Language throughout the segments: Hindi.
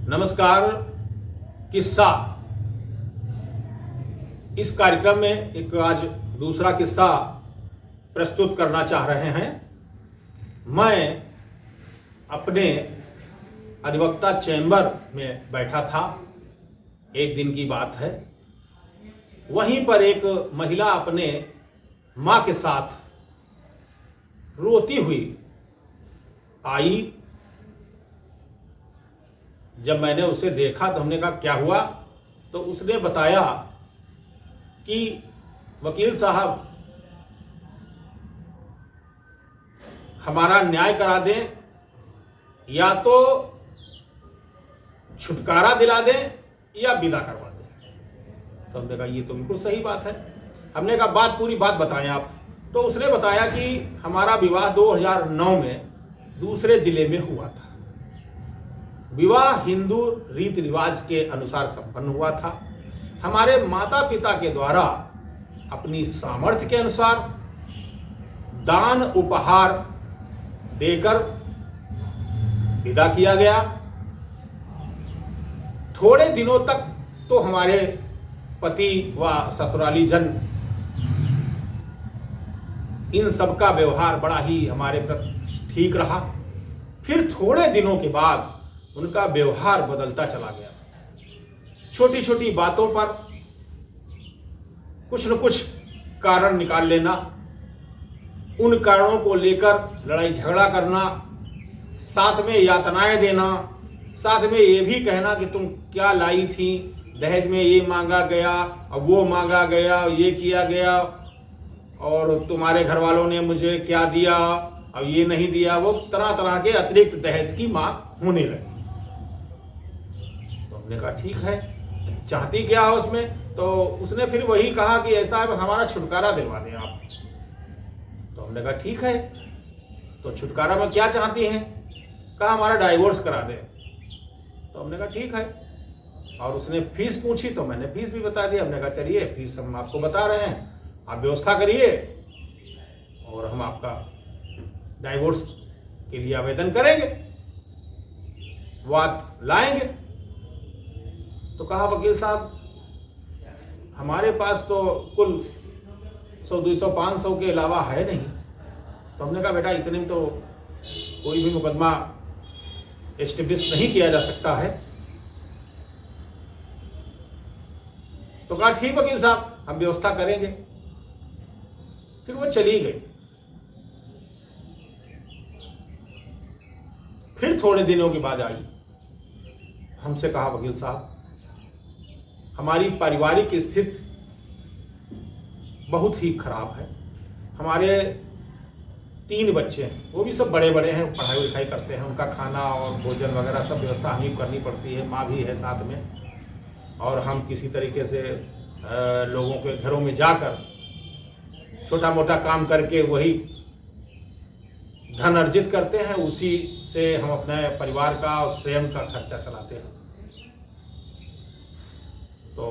नमस्कार। किस्सा, इस कार्यक्रम में एक आज दूसरा किस्सा प्रस्तुत करना चाह रहे हैं। मैं अपने अधिवक्ता चैम्बर में बैठा था, एक दिन की बात है। वहीं पर एक महिला अपने माँ के साथ रोती हुई आई। जब मैंने उसे देखा तो हमने कहा क्या हुआ, तो उसने बताया कि वकील साहब हमारा न्याय करा दें, या तो छुटकारा दिला दें या विदा करवा दें। तो हमने कहा ये तो बिल्कुल सही बात है। हमने कहा पूरी बात बताएं आप। तो उसने बताया कि हमारा विवाह 2009 में दूसरे जिले में हुआ था। विवाह हिंदू रीति रिवाज के अनुसार संपन्न हुआ था। हमारे माता पिता के द्वारा अपनी सामर्थ्य के अनुसार दान उपहार देकर विदा किया गया। थोड़े दिनों तक तो हमारे पति व ससुराली जन इन सब का व्यवहार बड़ा ही हमारे प्रति ठीक रहा। फिर थोड़े दिनों के बाद उनका व्यवहार बदलता चला गया। छोटी छोटी बातों पर कुछ न कुछ कारण निकाल लेना, उन कारणों को लेकर लड़ाई झगड़ा करना, साथ में यातनाएं देना, साथ में ये भी कहना कि तुम क्या लाई थी, दहेज में ये मांगा गया, अब वो मांगा गया, ये किया गया, और तुम्हारे घर वालों ने मुझे क्या दिया, अब ये नहीं दिया। वो तरह तरह के अतिरिक्त दहेज की मांग होने लगी। तो हमने कहा ठीक है, चाहती क्या है उसमें। तो उसने फिर वही कहा कि ऐसा है हमारा छुटकारा दिलवा दें आप। तो हमने कहा ठीक है, तो छुटकारा में क्या चाहती हैं। कहा हमारा डाइवोर्स करा दें। तो हमने कहा ठीक है। और उसने फीस पूछी तो मैंने फीस भी बता दी। हमने कहा चलिए फीस हम आपको बता रहे हैं, आप व्यवस्था करिए और हम आपका डाइवोर्स के लिए आवेदन करेंगे, बात लाएंगे। तो कहा वकील साहब हमारे पास तो कुल 100, 200, 500 के अलावा है नहीं। तो हमने कहा बेटा इतने में तो कोई भी मुकदमा एस्टेब्लिश नहीं किया जा सकता है। तो कहा ठीक वकील साहब हम व्यवस्था करेंगे। फिर वो चली गई। फिर थोड़े दिनों के बाद आई, हमसे कहा वकील साहब हमारी पारिवारिक स्थिति बहुत ही खराब है। हमारे 3 बच्चे हैं, वो भी सब बड़े बड़े हैं, पढ़ाई लिखाई करते हैं। उनका खाना और भोजन वगैरह सब व्यवस्था हमें करनी पड़ती है, माँ भी है साथ में। और हम किसी तरीके से लोगों के घरों में जाकर छोटा मोटा काम करके वही धन अर्जित करते हैं, उसी से हम अपने परिवार का और स्वयं का खर्चा चलाते हैं। तो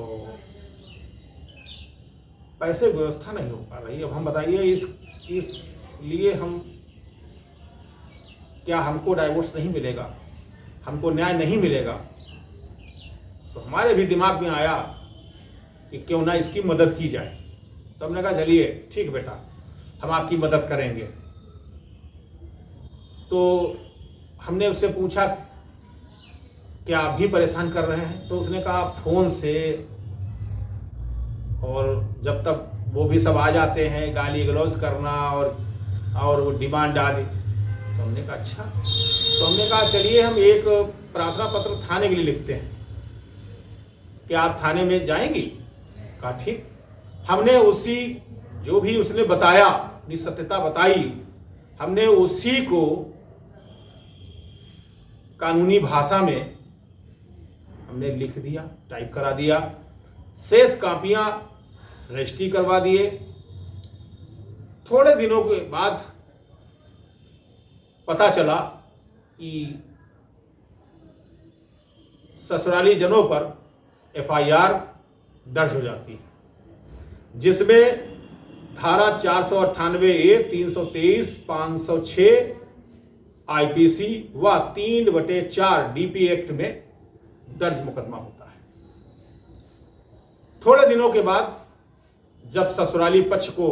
पैसे व्यवस्था नहीं हो पा रही। अब हम बताइए इसलिए हम क्या, हमको डाइवोर्स नहीं मिलेगा, हमको न्याय नहीं मिलेगा। तो हमारे भी दिमाग में आया कि क्यों ना इसकी मदद की जाए। तो हमने कहा चलिए ठीक बेटा हम आपकी मदद करेंगे। तो हमने उससे पूछा क्या आप भी परेशान कर रहे हैं। तो उसने कहा फोन से, और जब तक वो भी सब आ जाते हैं गाली गलौज करना और वो डिमांड आदि। तो हमने कहा अच्छा। तो हमने कहा चलिए हम एक प्रार्थना पत्र थाने के लिए लिखते हैं, क्या आप थाने में जाएंगी। कहा ठीक। हमने उसी जो भी उसने बताया, अपनी सत्यता बताई, हमने उसी को कानूनी भाषा में हमने लिख दिया, टाइप करा दिया। शेष कापियां रजिस्ट्री करवा दिए। थोड़े दिनों के बाद पता चला कि ससुराली जनों पर FIR दर्ज हो जाती है, जिसमें धारा 498A, 323, 506 IPC व 3/4 DP एक्ट में दर्ज मुकदमा होता है। थोड़े दिनों के बाद जब ससुराली पक्ष को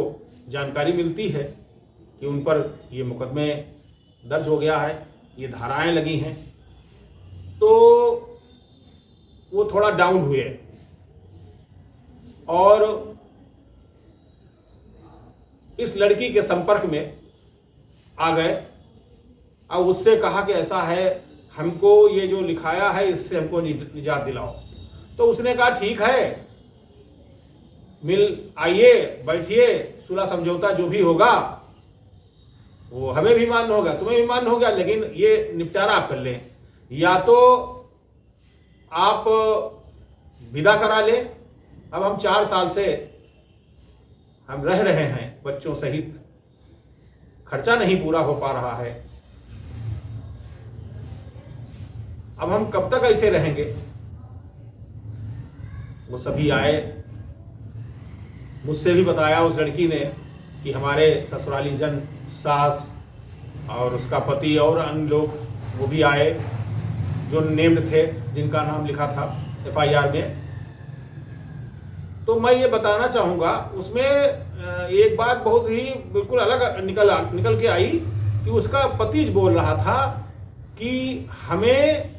जानकारी मिलती है कि उन पर ये मुकदमे दर्ज हो गया है, ये धाराएं लगी हैं, तो वो थोड़ा डाउन हुए और इस लड़की के संपर्क में आ गए और उससे कहा कि ऐसा है, हमको ये जो लिखाया है इससे हमको निजात दिलाओ। तो उसने कहा ठीक है, मिल आइए, बैठिए, सुलह समझौता जो भी होगा वो हमें भी मान्य होगा, तुम्हें भी मान्य होगा, लेकिन ये निपटारा आप कर लें, या तो आप विदा करा ले। अब हम 4 साल से हम रह रहे हैं बच्चों सहित, खर्चा नहीं पूरा हो पा रहा है, अब हम कब तक ऐसे रहेंगे। वो सभी आए, मुझसे भी बताया उस लड़की ने कि हमारे ससुराली जन, सास और उसका पति और अन्य लोग वो भी आए जो नेम्ड थे, जिनका नाम लिखा था FIR में। तो मैं ये बताना चाहूँगा, उसमें एक बात बहुत ही बिल्कुल अलग निकल के आई कि उसका पति बोल रहा था कि हमें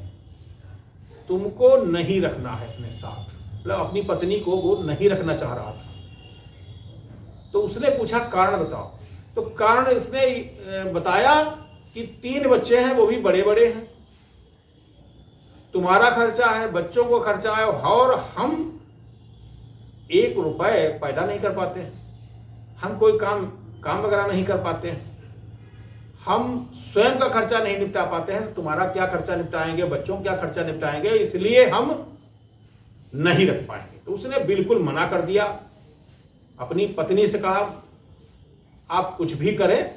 तुमको नहीं रखना है अपने साथ, मतलब अपनी पत्नी को वो नहीं रखना चाह रहा था। तो उसने पूछा कारण बताओ, तो कारण इसने बताया कि 3 बच्चे हैं, वो भी बड़े बड़े हैं, तुम्हारा खर्चा है, बच्चों को खर्चा है, और हम 1 रुपए पैदा नहीं कर पाते हैं, हम कोई काम वगैरह नहीं कर पाते हैं, हम स्वयं का खर्चा नहीं निपटा पाते हैं, तुम्हारा क्या खर्चा निपटाएंगे, बच्चों क्या खर्चा निपटाएंगे, इसलिए हम नहीं रख पाएंगे। तो उसने बिल्कुल मना कर दिया, अपनी पत्नी से कहा आप कुछ भी करें,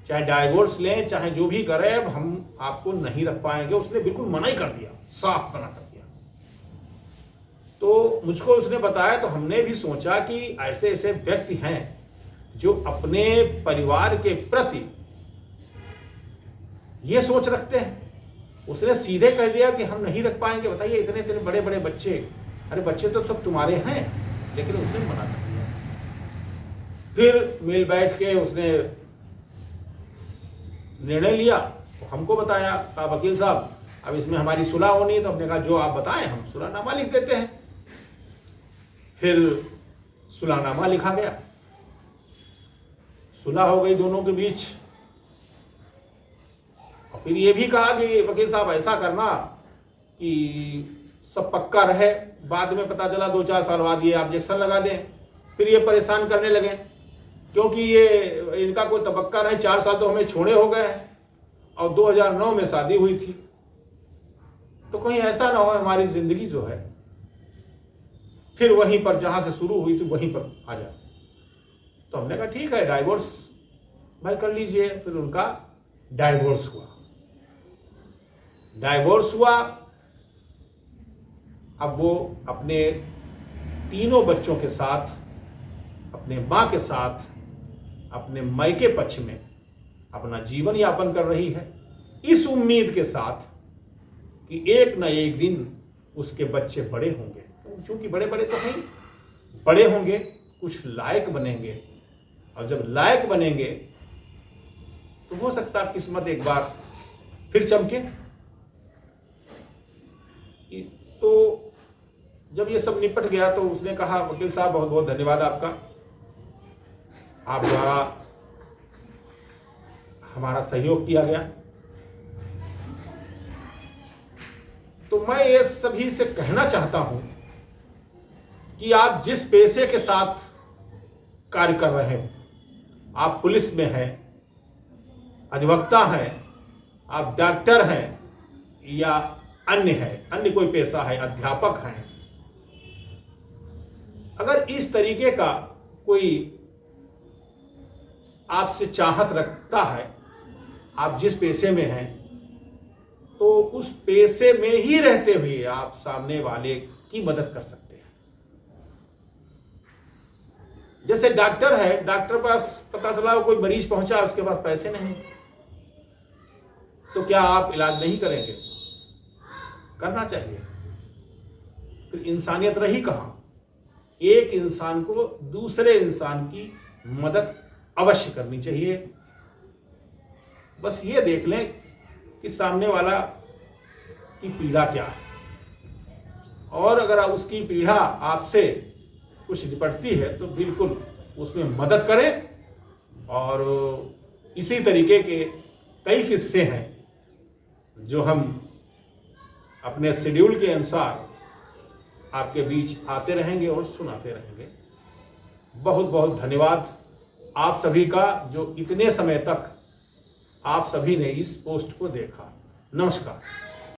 चाहे डाइवोर्स लें, चाहे जो भी करें, अब हम आपको नहीं रख पाएंगे। उसने बिल्कुल मना ही कर दिया, साफ मना कर दिया। तो मुझको उसने बताया, तो हमने भी सोचा कि ऐसे ऐसे व्यक्ति हैं जो अपने परिवार के प्रति ये सोच रखते हैं। उसने सीधे कह दिया कि हम नहीं रख पाएंगे। बताइए, इतने इतने बड़े बड़े बच्चे, अरे बच्चे तो सब तुम्हारे हैं, लेकिन उसने मना कर दिया। फिर मिल बैठ के उसने निर्णय लिया, तो हमको बताया, कहा वकील साहब अब इसमें हमारी सुलह होनी है। तो हमने कहा जो आप बताएं हम सुलहनामा लिख देते हैं। फिर सुलहनामा लिखा गया, सुलह हो गई दोनों के बीच। और फिर ये भी कहा कि वकील साहब ऐसा करना कि सब पक्का रहे, बाद में पता चला 2-4 साल बाद ये ऑब्जेक्शन लगा दें, फिर ये परेशान करने लगे, क्योंकि ये इनका कोई तबक्का नहीं, 4 साल तो हमें छोड़े हो गए हैं और 2009 में शादी हुई थी, तो कहीं ऐसा ना हो हमारी जिंदगी जो है फिर वहीं पर जहां से शुरू हुई थी वहीं पर आ जाए। तो हमने कहा ठीक है, डाइवोर्स भाई कर लीजिए। फिर उनका डाइवोर्स हुआ। अब वो अपने 3 बच्चों के साथ, अपने माँ के साथ, अपने मायके पक्ष में अपना जीवन यापन कर रही है, इस उम्मीद के साथ कि एक न एक दिन उसके बच्चे बड़े होंगे, क्योंकि बड़े बड़े तो हैं, बड़े होंगे, कुछ लायक बनेंगे, और जब लायक बनेंगे तो हो सकता है किस्मत एक बार फिर चमके। तो जब ये सब निपट गया तो उसने कहा वकील साहब बहुत बहुत धन्यवाद आपका, आप द्वारा हमारा सहयोग किया गया। तो मैं ये सभी से कहना चाहता हूं कि आप जिस पेशे के साथ कार्य कर रहे हैं, आप पुलिस में हैं, अधिवक्ता हैं, आप डॉक्टर हैं या अन्य कोई पेशा है, अध्यापक हैं, अगर इस तरीके का कोई आपसे चाहत रखता है, आप जिस पेशे में हैं, तो उस पेशे में ही रहते हुए आप सामने वाले की मदद कर सकते हैं। जैसे डॉक्टर है, डॉक्टर पास पता चला कोई मरीज पहुंचा, उसके पास पैसे नहीं, तो क्या आप इलाज नहीं करेंगे? करना चाहिए। फिर इंसानियत रही कहाँ? एक इंसान को दूसरे इंसान की मदद अवश्य करनी चाहिए। बस ये देख लें कि सामने वाला की पीड़ा क्या है, और अगर उसकी पीड़ा आपसे कुछ निपटती है तो बिल्कुल उसमें मदद करें। और इसी तरीके के कई किस्से हैं जो हम अपने शेड्यूल के अनुसार आपके बीच आते रहेंगे और सुनाते रहेंगे। बहुत बहुत धन्यवाद आप सभी का, जो इतने समय तक आप सभी ने इस पोस्ट को देखा। नमस्कार।